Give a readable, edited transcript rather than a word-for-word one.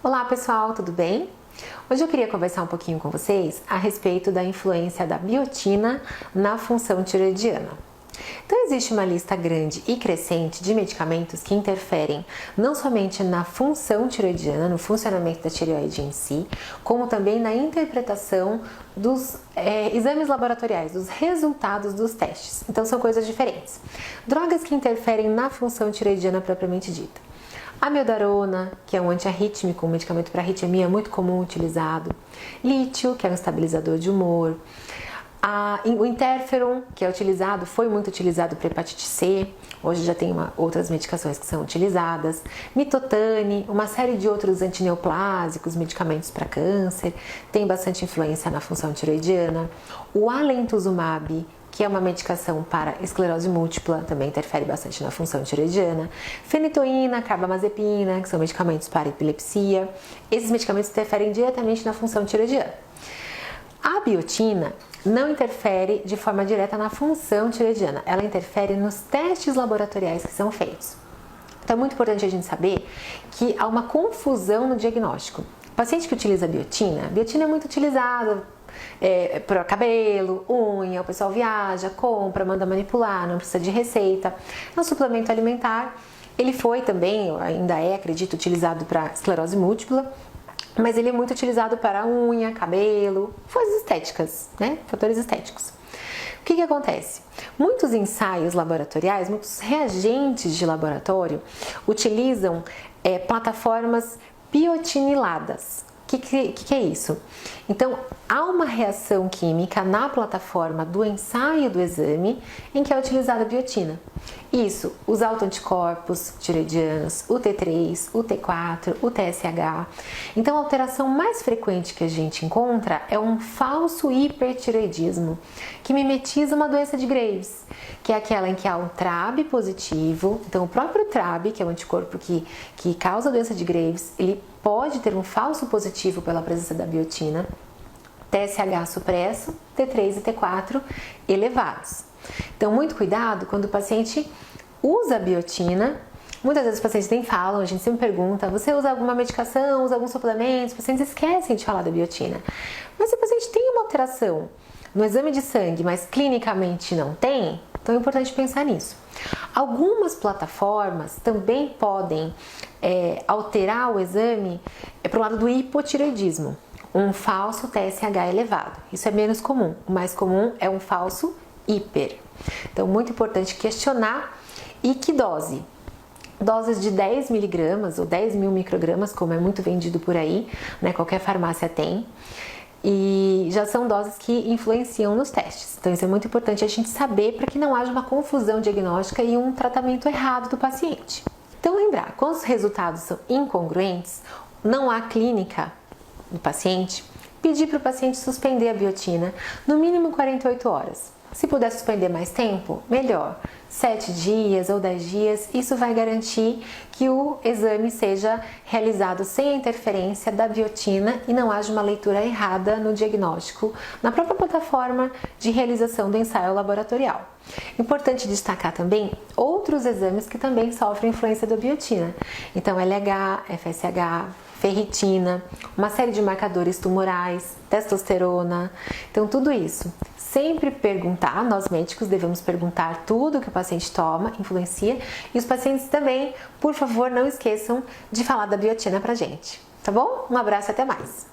Olá pessoal, tudo bem? Hoje eu queria conversar um pouquinho com vocês a respeito da influência da biotina na função tireoidiana. Então existe uma lista grande e crescente de medicamentos que interferem não somente na função tireoidiana, no funcionamento da tireoide em si, como também na interpretação dos exames laboratoriais, dos resultados dos testes. Então são coisas diferentes. Drogas que interferem na função tireoidiana propriamente dita. Amiodarona, que é um antiarrítmico, um medicamento para arritmia muito comum utilizado. Lítio, que é um estabilizador de humor. O interferon, que é utilizado, foi muito utilizado para hepatite C, hoje já tem outras medicações que são utilizadas. Mitotane, uma série de outros antineoplásicos, medicamentos para câncer, tem bastante influência na função tireoidiana. O alentuzumab, que é uma medicação para esclerose múltipla, também interfere bastante na função tireoidiana. Fenitoína, carbamazepina, que são medicamentos para epilepsia. Esses medicamentos interferem diretamente na função tireoidiana. A biotina não interfere de forma direta na função tireoidiana, ela interfere nos testes laboratoriais que são feitos. Então é muito importante a gente saber que há uma confusão no diagnóstico. O paciente que utiliza a biotina é muito utilizada para cabelo, unha, o pessoal viaja, compra, manda manipular, não precisa de receita. É um suplemento alimentar, ele foi também, ainda é, acredito, utilizado para esclerose múltipla, mas ele é muito utilizado para unha, cabelo, coisas estéticas, né? Fatores estéticos. O que acontece? Muitos ensaios laboratoriais, muitos reagentes de laboratório utilizam plataformas biotiniladas. O que é isso? Então, há uma reação química na plataforma do ensaio do exame em que é utilizada a biotina. Isso, os autoanticorpos tireoidianos, o T3, o T4, o TSH. Então, a alteração mais frequente que a gente encontra é um falso hipertireoidismo, que mimetiza uma doença de Graves, que é aquela em que há um TRAb positivo. Então, o próprio TRAb, que é o anticorpo que causa a doença de Graves, ele pode ter um falso positivo pela presença da biotina, TSH supresso, T3 e T4 elevados. Então, muito cuidado quando o paciente usa a biotina. Muitas vezes os pacientes nem falam, a gente sempre pergunta, você usa alguma medicação, usa algum suplemento? Os pacientes esquecem de falar da biotina. Mas se o paciente tem uma alteração no exame de sangue, mas clinicamente não tem, então é importante pensar nisso. Algumas plataformas também podem alterar o exame para o lado do hipotireoidismo, um falso TSH elevado. Isso é menos comum. O mais comum é um falso hiper. Então, muito importante questionar e que dose. Doses de 10 miligramas ou 10 mil microgramas, como é muito vendido por aí, né? Qualquer farmácia tem. E já são doses que influenciam nos testes. Então isso é muito importante a gente saber para que não haja uma confusão diagnóstica e um tratamento errado do paciente. Então lembrar, quando os resultados são incongruentes, não há clínica do paciente, pedir para o paciente suspender a biotina no mínimo 48 horas. Se puder suspender mais tempo, melhor. 7 dias ou 10 dias, isso vai garantir que o exame seja realizado sem a interferência da biotina e não haja uma leitura errada no diagnóstico na própria plataforma de realização do ensaio laboratorial. Importante destacar também outros exames que também sofrem influência da biotina. Então, LH, FSH, ferritina, uma série de marcadores tumorais, testosterona. Então, tudo isso. Sempre perguntar, nós médicos devemos perguntar tudo que o paciente toma, influencia, e os pacientes também, por favor, não esqueçam de falar da biotina pra gente, tá bom? Um abraço e até mais!